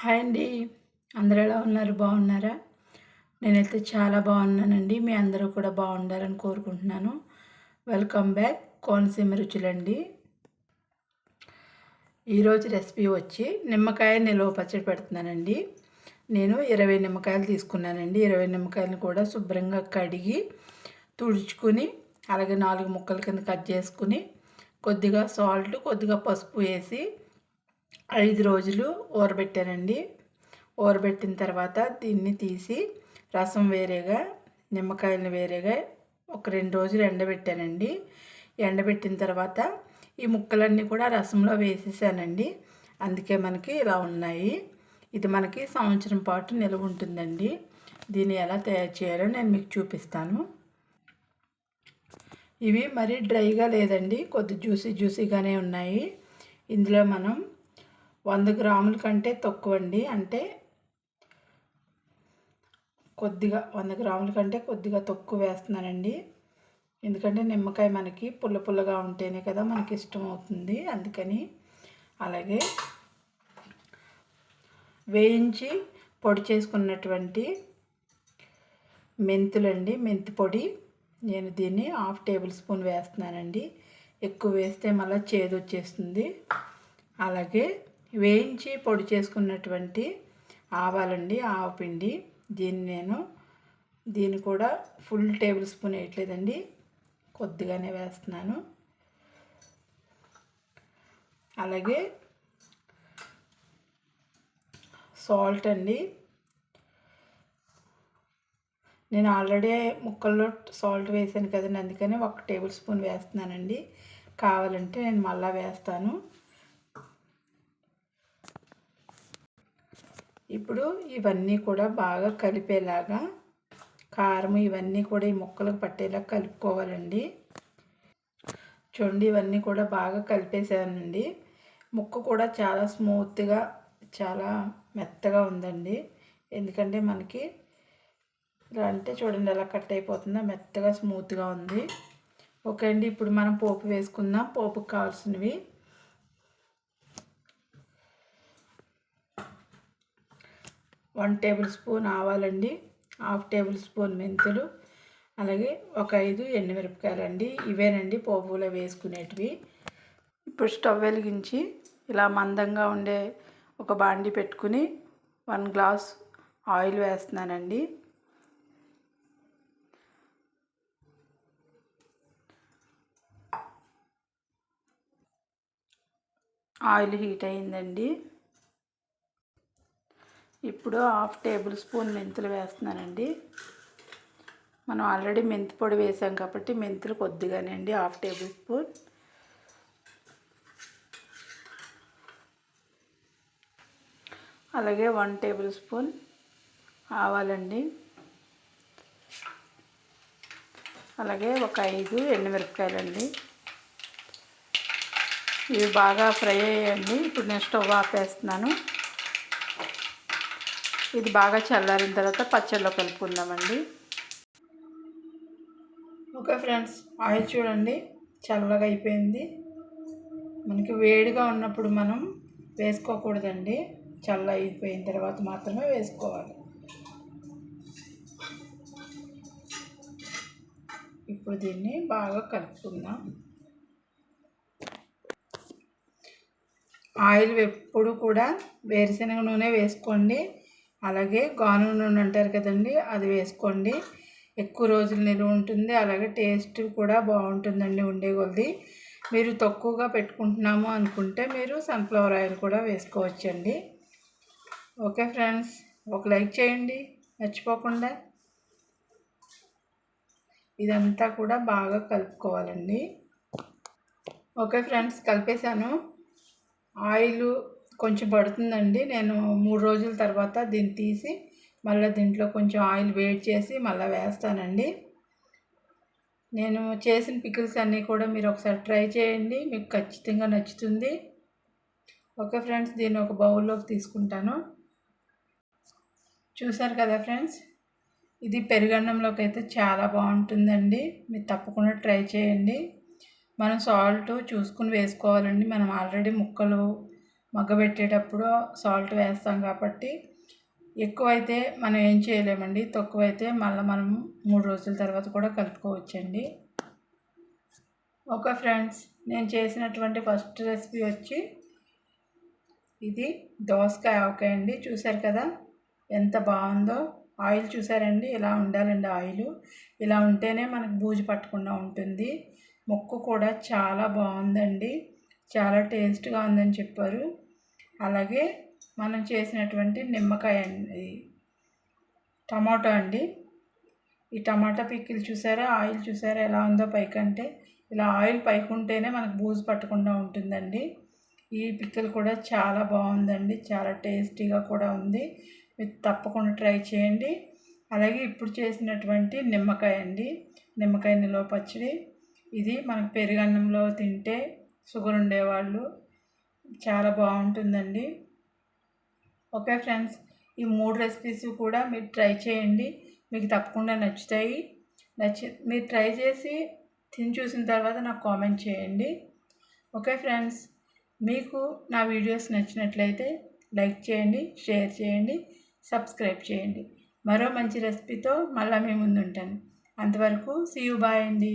Hi అండి. అందరూ ఎలా ఉన్నారు? బాగున్నారా? నేనైతే చాలా బాగున్నానండి. మీ అందరూ కూడా బాగుండాలని కోరుకుంటున్నాను. వెల్కమ్ బ్యాక్ కోనసీమ రుచులండి. ఈరోజు రెసిపీ వచ్చి నిమ్మకాయ నిల్వ పచ్చడి పెడుతున్నానండి. నేను 20 నిమ్మకాయలు తీసుకున్నానండి. 20 నిమ్మకాయలను కూడా శుభ్రంగా కడిగి తుడుచుకుని అలాగే 4 ముక్కల కింద కట్ చేసుకుని కొద్దిగా సాల్ట్ కొద్దిగా పసుపు వేసి 5 రోజులు ఊరబెట్టానండి. ఊరబెట్టిన తర్వాత దీన్ని తీసి రసం వేరేగా నిమ్మకాయలను వేరేగా ఒక 2 రోజులు ఎండబెట్టానండి. ఎండబెట్టిన తర్వాత ఈ ముక్కలన్నీ కూడా రసంలో వేసేసానండి. అందుకే మనకి ఇలా ఉన్నాయి. ఇది మనకి సంవత్సరం పాటు నిల్వ ఉంటుందండి. దీన్ని ఎలా తయారు చేయాలో నేను మీకు చూపిస్తాను. ఇవి మరీ డ్రైగా లేదండి, కొద్ది జ్యూసీగానే ఉన్నాయి. ఇందులో మనం 100 గ్రాముల కంటే తక్కువ అండి, అంటే కొద్దిగా 100 గ్రాముల కంటే కొద్దిగా తక్కువ వేస్తున్నానండి. ఎందుకంటే నిమ్మకాయ మనకి పుల్లగా ఉంటేనే కదా మనకి ఇష్టం అవుతుంది, అందుకని. అలాగే వేయించి పొడి చేసుకున్నటువంటి మెంతులండి, మెంతి పొడి. నేను దీన్ని 1/2 టేబుల్ స్పూన్ వేస్తున్నానండి. ఎక్కువ వేస్తే మళ్ళీ చేదు వచ్చేస్తుంది. అలాగే వేయించి పొడి చేసుకున్నటువంటి ఆవాలండి, ఆవపిండి. దీన్ని కూడా ఫుల్ టేబుల్ స్పూన్ వేయట్లేదండి, కొద్దిగానే వేస్తున్నాను. అలాగే సాల్ట్ అండి. నేను ఆల్రెడీ ముక్కల్లో సాల్ట్ వేసాను కదండి, అందుకని 1 టేబుల్ స్పూన్ వేస్తున్నానండి. కావాలంటే నేను మళ్ళీ వేస్తాను. ఇప్పుడు ఇవన్నీ కూడా బాగా కలిపేలాగా కారం ఇవన్నీ కూడా ఈ ముక్కలకు పట్టేలా కలుపుకోవాలండి. చూడండి, ఇవన్నీ కూడా బాగా కలిపేసానండి. ముక్క కూడా చాలా స్మూత్గా చాలా మెత్తగా ఉందండి. ఎందుకంటే మనకి ఇలా అంటే చూడండి ఎలా కట్ అయిపోతుందో, మెత్తగా స్మూత్గా ఉంది. ఓకే అండి, ఇప్పుడు మనం పోపు వేసుకుందాం. పోపుకి కావాల్సినవి 1 టేబుల్ స్పూన్ ఆవాలండి, 1/2 టేబుల్ స్పూన్ మెంతులు, అలాగే ఒక 5 ఎండుమిరపకాయలండి. ఇవేనండి పోపులో వేసుకునేటివి. ఇప్పుడు స్టవ్ వెలిగించి ఇలా మందంగా ఉండే ఒక బాండి పెట్టుకుని 1 గ్లాస్ ఆయిల్ వేస్తున్నానండి. ఆయిల్ హీట్ అయిందండి. ఇప్పుడు 1/2 టేబుల్ స్పూన్ మెంతులు వేస్తున్నానండి. మనం ఆల్రెడీ మెంతి పొడి వేసాం కాబట్టి మెంతులు కొద్దిగానే అండి, 1/2 టేబుల్ స్పూన్. అలాగే 1 టేబుల్ స్పూన్ ఆవాలండి. అలాగే ఒక 5 ఎండుమిరపకాయలండి. ఇవి బాగా ఫ్రై అయ్యాయండి. ఇప్పుడు నేను స్టవ్ ఆపేస్తున్నాను. ఇది బాగా చల్లారిన తర్వాత పచ్చడిలో కలుపుకుందామండి. ఓకే ఫ్రెండ్స్, ఆయిల్ చూడండి చల్లగా అయిపోయింది. మనకి వేడిగా ఉన్నప్పుడు మనం వేసుకోకూడదండి, చల్ల అయిపోయిన తర్వాత మాత్రమే వేసుకోవాలి. ఇప్పుడు దీన్ని బాగా కలుపుకుందాం. ఆయిల్ ఎప్పుడు కూడా వేరుశనగ నూనె వేసుకోండి. అలాగే గానుగ నూనె అంటారు కదండి, అది వేసుకోండి. ఎక్కువ రోజులు నిలువ ఉంటుంది. అలాగే టేస్ట్ కూడా బాగుంటుందండి ఉండే కొద్దీ. మీరు తక్కువగా పెట్టుకుంటున్నాము అనుకుంటే మీరు సన్ఫ్లవర్ ఆయిల్ కూడా వేసుకోవచ్చండి. ఓకే ఫ్రెండ్స్, ఒక లైక్ చేయండి మర్చిపోకుండా. ఇదంతా కూడా బాగా కలుపుకోవాలండి. Okay friends, కలిపేశాను. ఆయిల్ కొంచెం పడుతుందండి. నేను 3 రోజుల తర్వాత దీన్ని తీసి మళ్ళీ దీంట్లో కొంచెం ఆయిల్ వేడి చేసి మళ్ళీ వేస్తానండి. నేను చేసిన పికిల్స్ అన్నీ కూడా మీరు ఒకసారి ట్రై చేయండి, మీకు ఖచ్చితంగా నచ్చుతుంది. ఓకే ఫ్రెండ్స్, దీన్ని ఒక బౌల్లోకి తీసుకుంటాను. చూసారు కదా ఫ్రెండ్స్, ఇది పెరుగన్నంలోకి అయితే చాలా బాగుంటుందండి. మీరు తప్పకుండా ట్రై చేయండి. మనం సాల్ట్ చూసుకుని వేసుకోవాలండి. మనం ఆల్రెడీ ముక్కలు మగ్గబెట్టేటప్పుడు సాల్ట్ వేస్తాం కాబట్టి ఎక్కువైతే మనం ఏం చేయలేమండి, తక్కువైతే మళ్ళీ మనం 3 రోజుల తర్వాత కూడా కలుపుకోవచ్చండి. ఓకే ఫ్రెండ్స్, నేను చేసినటువంటి ఫస్ట్ రెసిపీ వచ్చి ఇది దోసకాయ ఆవకాయ అండి. చూసారు కదా ఎంత బాగుందో. ఆయిల్ చూసారండి, ఇలా ఉండాలండి ఆయిల్. ఇలా ఉంటేనే మనకు బూజు పట్టకుండా ఉంటుంది. ముక్క కూడా చాలా బాగుందండి, చాలా టేస్ట్గా ఉందని చెప్పారు. అలాగే మనం చేసినటువంటి నిమ్మకాయ అండి, టమాటో అండి. ఈ టమాటా పిక్కిలు చూసారా, ఆయిల్ చూసారా ఎలా ఉందో పైకంటే. ఇలా ఆయిల్ పైకి ఉంటేనే మనకు బూజు పట్టకుండా ఉంటుందండి. ఈ పిక్కలు కూడా చాలా బాగుందండి, చాలా టేస్టీగా కూడా ఉంది. మీరు తప్పకుండా ట్రై చేయండి. అలాగే ఇప్పుడు చేసినటువంటి నిమ్మకాయ అండి, నిమ్మకాయ నిల్వ పచ్చడి. ఇది మనకు పెరుగన్నంలో తింటే షుగర్ ఉండేవాళ్ళు చాలా బాగుంటుందండి. ఓకే ఫ్రెండ్స్, ఈ 3 రెసిపీస్ కూడా మీరు ట్రై చేయండి, మీకు తప్పకుండా నచ్చుతాయి. మీరు ట్రై చేసి తిని చూసిన తర్వాత నాకు కామెంట్ చేయండి. ఓకే ఫ్రెండ్స్, మీకు నా వీడియోస్ నచ్చినట్లయితే లైక్ చేయండి, షేర్ చేయండి, సబ్స్క్రైబ్ చేయండి. మరో మంచి రెసిపీతో మళ్ళీ మీ ముందు ఉంటాను. అంతవరకు సీ యూ, బాయ్ అండి.